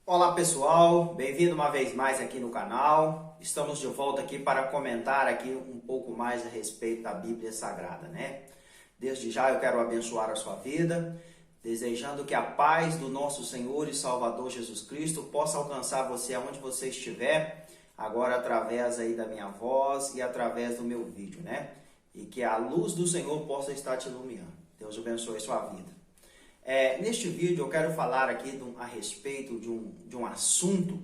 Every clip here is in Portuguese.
Olá pessoal, bem-vindo uma vez mais aqui no canal. Estamos de volta aqui para comentar aqui um pouco mais a respeito da Bíblia Sagrada, né? Desde já eu quero abençoar a sua vida, desejando que a paz do nosso Senhor e Salvador Jesus Cristo possa alcançar você aonde você estiver, agora através aí da minha voz e através do meu vídeo, né? E que a luz do Senhor possa estar te iluminando. Deus abençoe a sua vida. Neste vídeo eu quero falar aqui a respeito de um assunto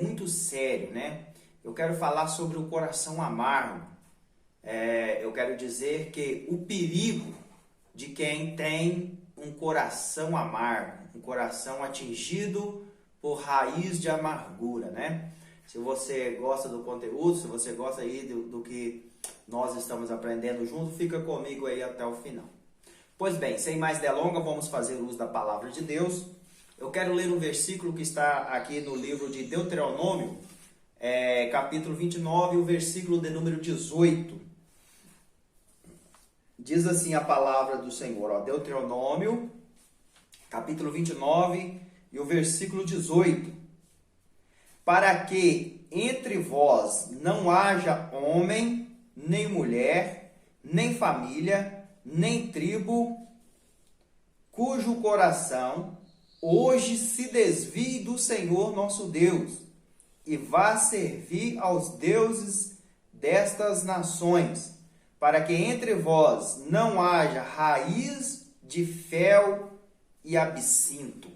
muito sério, né? Eu quero falar sobre o coração amargo. Eu quero dizer que o perigo de quem tem um coração amargo, um coração atingido por raiz de amargura, né? Se você gosta do conteúdo, se você gosta aí do que nós estamos aprendendo junto, fica comigo aí até o final. Pois bem, sem mais delongas, vamos fazer uso da palavra de Deus. Eu quero ler um versículo que está aqui no livro de Deuteronômio, capítulo 29, o versículo de número 18. Diz assim a palavra do Senhor, Deuteronômio, capítulo 29 e o versículo 18. Para que entre vós não haja homem, nem mulher, nem família, nem tribo, cujo coração hoje se desvie do Senhor nosso Deus, e vá servir aos deuses destas nações, para que entre vós não haja raiz de fel e absinto.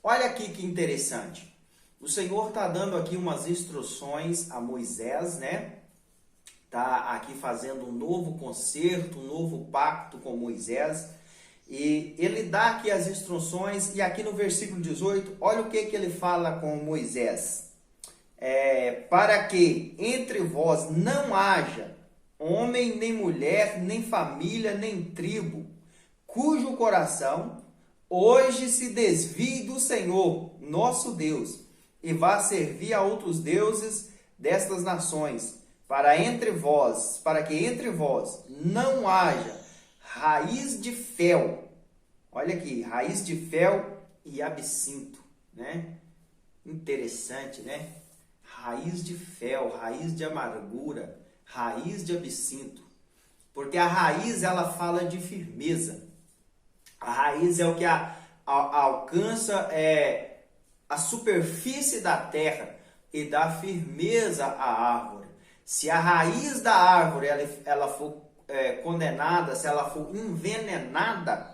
Olha aqui que interessante. O Senhor está dando aqui umas instruções a Moisés, né? Está aqui fazendo um novo concerto, um novo pacto com Moisés. E ele dá aqui as instruções, e aqui no versículo 18, olha o que ele fala com Moisés. Para que entre vós não haja homem, nem mulher, nem família, nem tribo, cujo coração hoje se desvie do Senhor, nosso Deus, e vá servir a outros deuses destas nações, para que entre vós não haja raiz de fel. Olha aqui, raiz de fel e absinto, né? Interessante, né? Raiz de fel, raiz de amargura, raiz de absinto. Porque a raiz, ela fala de firmeza. A raiz é o que alcança a superfície da terra e dá firmeza à árvore. Se a raiz da árvore ela for condenada, se ela for envenenada,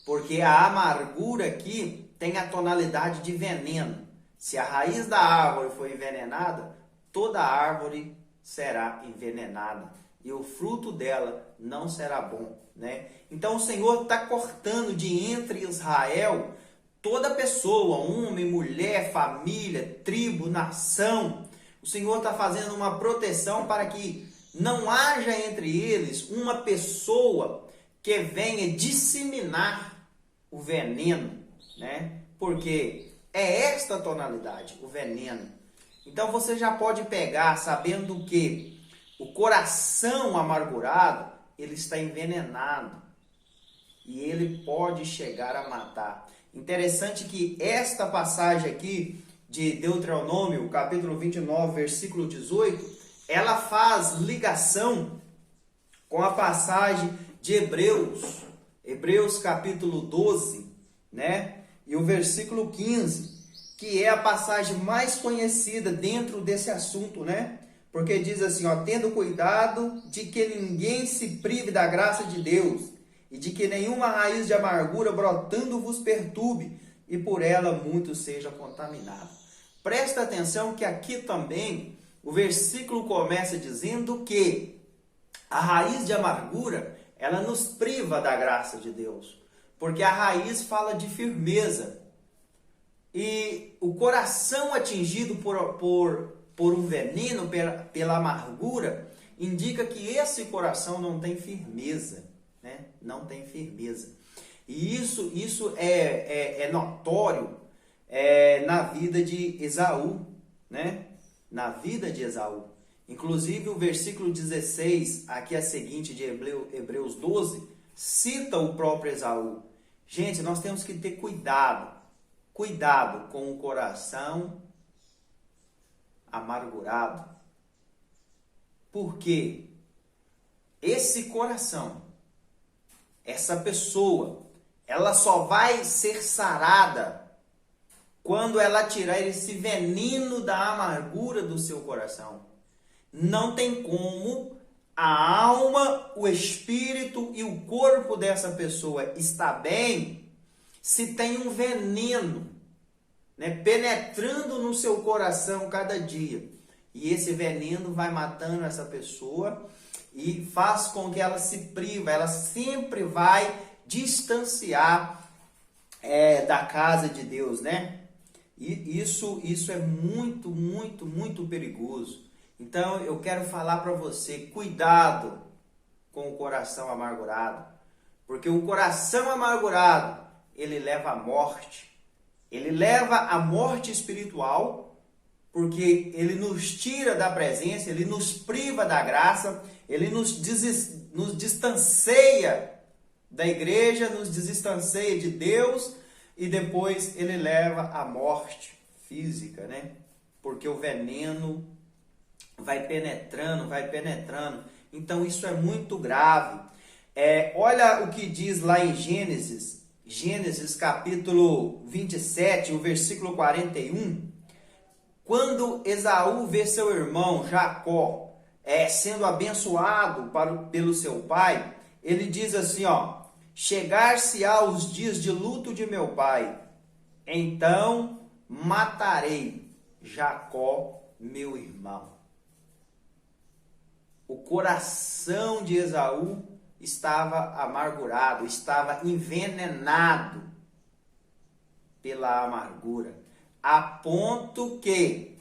porque a amargura aqui tem a tonalidade de veneno. Se a raiz da árvore for envenenada, toda a árvore será envenenada e o fruto dela não será bom, né? Então o Senhor está cortando de entre Israel toda pessoa, homem, mulher, família, tribo, nação. O Senhor está fazendo uma proteção para que não haja entre eles uma pessoa que venha disseminar o veneno, né? Porque é esta tonalidade, o veneno. Então você já pode pegar sabendo que o coração amargurado, ele está envenenado e ele pode chegar a matar. Interessante que esta passagem aqui de Deuteronômio, capítulo 29, versículo 18, ela faz ligação com a passagem de Hebreus capítulo 12, né? E o versículo 15, que é a passagem mais conhecida dentro desse assunto, né? Porque diz assim, tendo cuidado de que ninguém se prive da graça de Deus, e de que nenhuma raiz de amargura brotando vos perturbe, e por ela muito seja contaminado. Presta atenção que aqui também o versículo começa dizendo que a raiz de amargura, ela nos priva da graça de Deus, porque a raiz fala de firmeza. E o coração atingido por um veneno, pela amargura, indica que esse coração não tem firmeza, né? Não tem firmeza. E isso é notório na vida de Esaú, né? Na vida de Esaú. Inclusive o versículo 16, aqui a seguinte de Hebreus 12, cita o próprio Esaú. Gente, nós temos que ter cuidado Cuidado com o coração amargurado. Porque esse coração, essa pessoa, ela só vai ser sarada quando ela tirar esse veneno da amargura do seu coração. Não tem como a alma, o espírito e o corpo dessa pessoa estar bem se tem um veneno, né, penetrando no seu coração cada dia. E esse veneno vai matando essa pessoa e faz com que ela se priva, ela sempre vai distanciar da casa de Deus, né? E isso é muito, muito, muito perigoso. Então eu quero falar para você, cuidado com o coração amargurado, porque o coração amargurado, ele leva à morte. Ele leva à morte espiritual, porque ele nos tira da presença, ele nos priva da graça, ele nos distancia da igreja, nos distancia de Deus, e depois ele leva à morte física, né? Porque o veneno vai penetrando. Então isso é muito grave. Olha o que diz lá em Gênesis capítulo 27, o versículo 41. Quando Esaú vê seu irmão Jacó sendo abençoado pelo seu pai, ele diz assim, ó: chegar-se-á os dias de luto de meu pai, então matarei Jacó, meu irmão. O coração de Esaú estava amargurado, estava envenenado pela amargura, a ponto que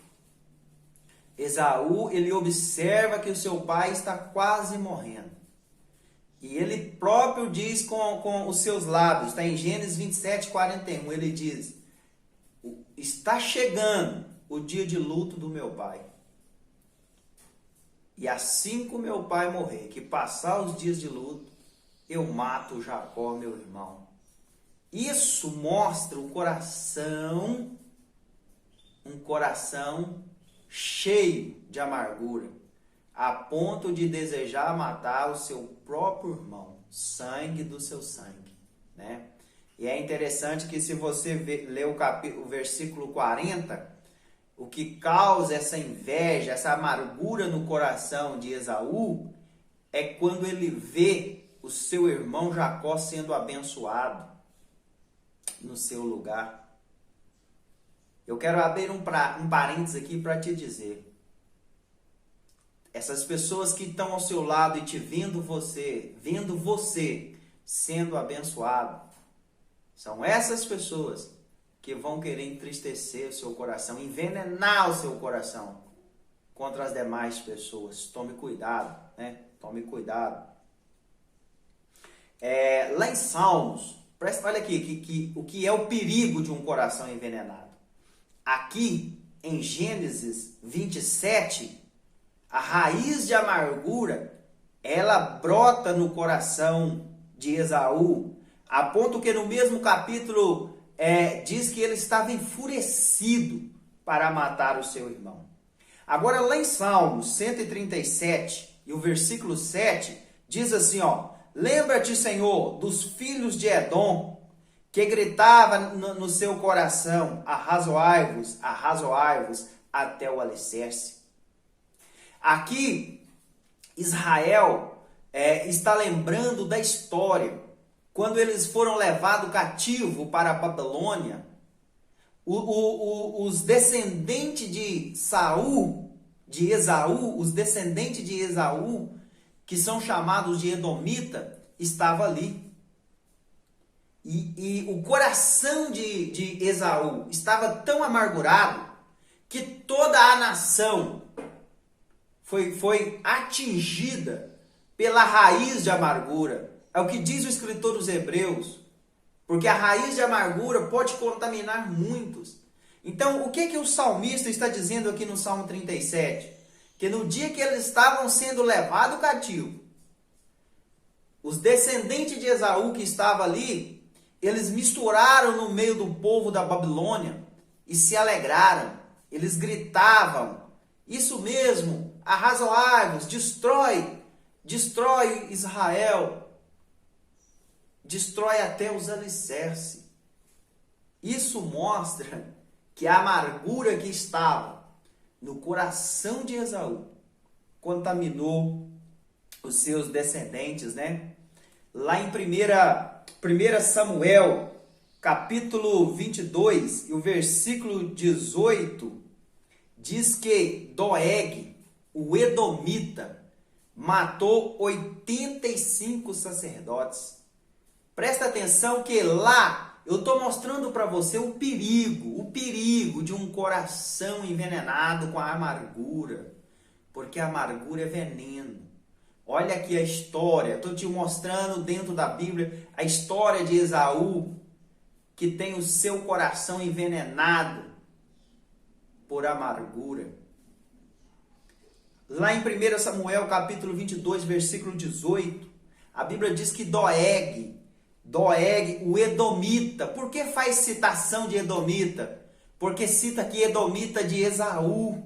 Esaú, ele observa que o seu pai está quase morrendo. E ele próprio diz com os seus lábios, está em Gênesis 27, 41, ele diz: está chegando o dia de luto do meu pai. E assim que o meu pai morrer, que passar os dias de luto, eu mato Jacó, meu irmão. Isso mostra um coração cheio de amargura, a ponto de desejar matar o seu próprio irmão, sangue do seu sangue, né? E é interessante que se você ler o versículo 40, o que causa essa inveja, essa amargura no coração de Esaú, é quando ele vê o seu irmão Jacó sendo abençoado no seu lugar. Eu quero abrir um parênteses aqui para te dizer. Essas pessoas que estão ao seu lado e te vendo você sendo abençoado, são essas pessoas que vão querer entristecer o seu coração, envenenar o seu coração contra as demais pessoas. Tome cuidado, né? Tome cuidado. Lá em Salmos, olha aqui o que é o perigo de um coração envenenado. Aqui em Gênesis 27, a raiz de amargura, ela brota no coração de Esaú, a ponto que no mesmo capítulo diz que ele estava enfurecido para matar o seu irmão. Agora lá em Salmos 137 e o versículo 7 diz assim, ó: lembra-te, Senhor, dos filhos de Edom, que gritava no seu coração: arrazoai-vos até o alicerce. Aqui Israel está lembrando da história quando eles foram levados cativo para a Babilônia. Os descendentes de Esaú, os descendentes de Esaú, que são chamados de Edomita, estavam ali. E o coração de Esaú estava tão amargurado que toda a nação foi atingida pela raiz de amargura. É o que diz o escritor dos Hebreus. Porque a raiz de amargura pode contaminar muitos. Então, o que o salmista está dizendo aqui no Salmo 37? Que no dia que eles estavam sendo levados cativo, os descendentes de Esaú que estavam ali, eles misturaram no meio do povo da Babilônia e se alegraram. Eles gritavam: isso mesmo, arrasa-os, destrói Israel, destrói até os alicerces. Isso mostra que a amargura que estava no coração de Esaú contaminou os seus descendentes, né? Lá em 1 Samuel, capítulo 22, e o versículo 18, diz que Doeg, o edomita, matou 85 sacerdotes. Presta atenção que lá eu estou mostrando para você o perigo de um coração envenenado com a amargura, porque a amargura é veneno. Olha aqui a história, estou te mostrando dentro da Bíblia a história de Esaú, que tem o seu coração envenenado por amargura. Lá em 1 Samuel, capítulo 22, versículo 18, a Bíblia diz que Doeg, o edomita, por que faz citação de edomita? Porque cita aqui edomita de Esaú,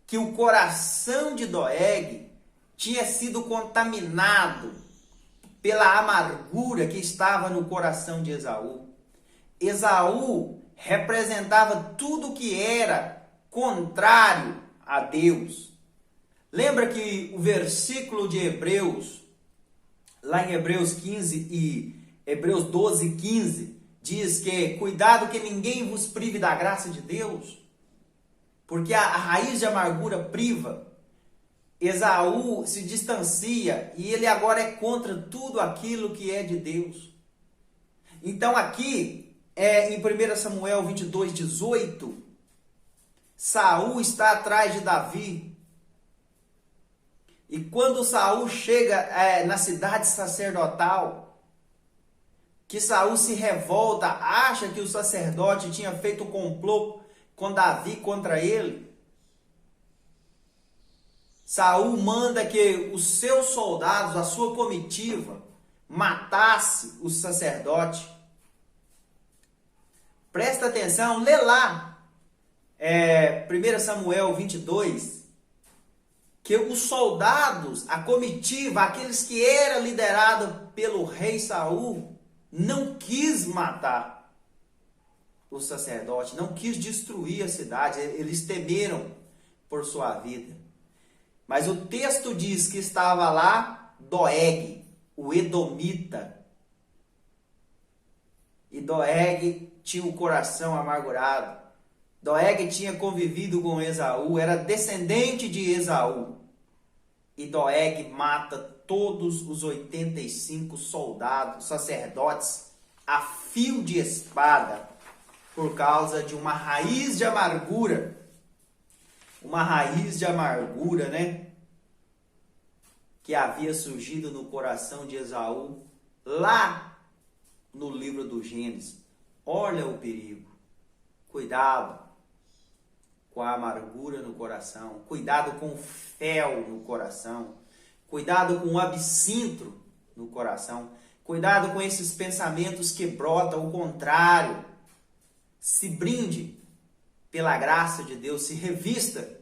que o coração de Doeg tinha sido contaminado pela amargura que estava no coração de Esaú. Esaú representava tudo que era contrário a Deus. Lembra que o versículo de Hebreus, lá em Hebreus 15 e Hebreus 12, 15, diz que cuidado que ninguém vos prive da graça de Deus, porque a raiz de amargura priva. Esaú se distancia e ele agora é contra tudo aquilo que é de Deus. Então aqui, em 1 Samuel 22, 18, Saul está atrás de Davi. E quando Saul chega na cidade sacerdotal, que Saul se revolta, acha que o sacerdote tinha feito um complô com Davi contra ele, Saul manda que os seus soldados, a sua comitiva, matasse o sacerdote. Presta atenção, lê lá, 1 Samuel 22, que os soldados, a comitiva, aqueles que eram liderados pelo rei Saul, não quis matar o sacerdote, não quis destruir a cidade, eles temeram por sua vida. Mas o texto diz que estava lá Doeg, o edomita. E Doeg tinha o coração amargurado. Doeg tinha convivido com Esaú, era descendente de Esaú. E Doeg mata todos os 85 soldados, sacerdotes, a fio de espada, por causa de uma raiz de amargura. Uma raiz de amargura, né? Que havia surgido no coração de Esaú, lá no livro do Gênesis. Olha o perigo. Cuidado com a amargura no coração. Cuidado com o fel no coração. Cuidado com o absinto no coração. Cuidado com esses pensamentos que brotam o contrário. Se brinde pela graça de Deus, se revista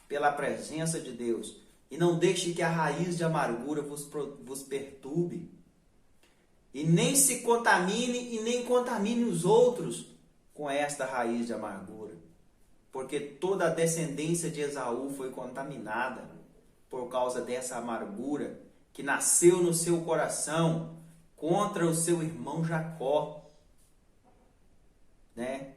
pela presença de Deus e não deixe que a raiz de amargura vos perturbe. E nem se contamine e nem contamine os outros com esta raiz de amargura. Porque toda a descendência de Esaú foi contaminada por causa dessa amargura que nasceu no seu coração contra o seu irmão Jacó, né?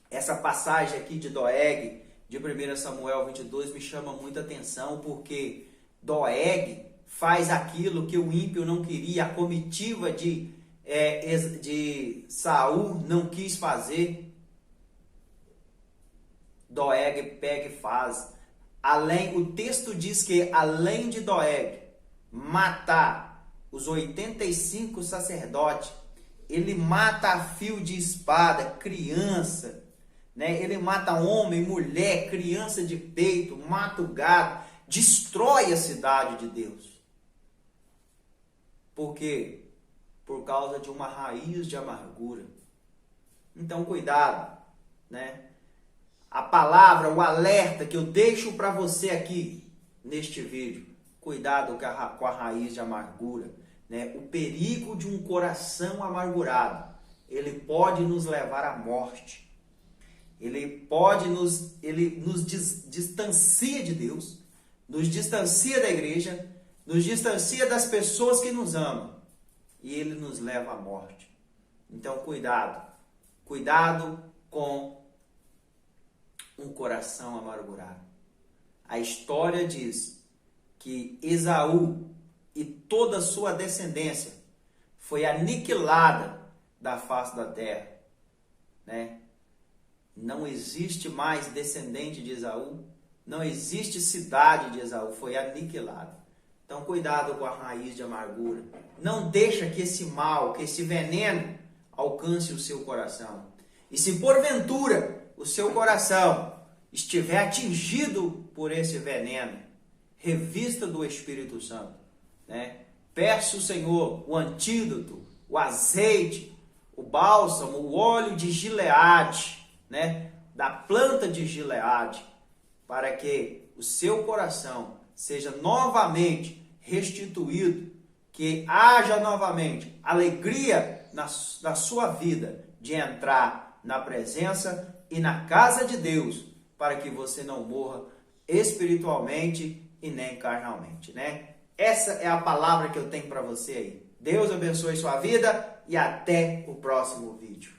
Essa passagem aqui de Doeg, de 1 Samuel 22, me chama muita atenção, porque Doeg faz aquilo que o ímpio não queria, a comitiva de Saul não quis fazer. Doeg pega e faz. O texto diz que além de Doeg matar os 85 sacerdotes, ele mata a fio de espada criança, né? Ele mata homem, mulher, criança de peito, mata o gado, destrói a cidade de Deus. Por quê? por causa de uma raiz de amargura. Então, cuidado, né? A palavra, o alerta que eu deixo para você aqui neste vídeo, cuidado com a raiz de amargura, né? O perigo de um coração amargurado, ele pode nos levar à morte. Ele nos distancia de Deus, nos distancia da igreja, nos distancia das pessoas que nos amam e ele nos leva à morte. Então, cuidado com um coração amargurado. A história diz que Esaú e toda a sua descendência foi aniquilada da face da terra, né? Não existe mais descendente de Esaú, não existe cidade de Esaú, foi aniquilada. Então, cuidado com a raiz de amargura. Não deixa que esse mal, que esse veneno alcance o seu coração. E se porventura o seu coração estiver atingido por esse veneno, revista do Espírito Santo, né? Peça ao Senhor o antídoto, o azeite, o bálsamo, o óleo de Gileade, né? Da planta de Gileade, para que o seu coração seja novamente restituído, que haja novamente alegria na sua vida de entrar na presença e na casa de Deus, para que você não morra espiritualmente e nem carnalmente, né? Essa é a palavra que eu tenho para você aí. Deus abençoe sua vida e até o próximo vídeo.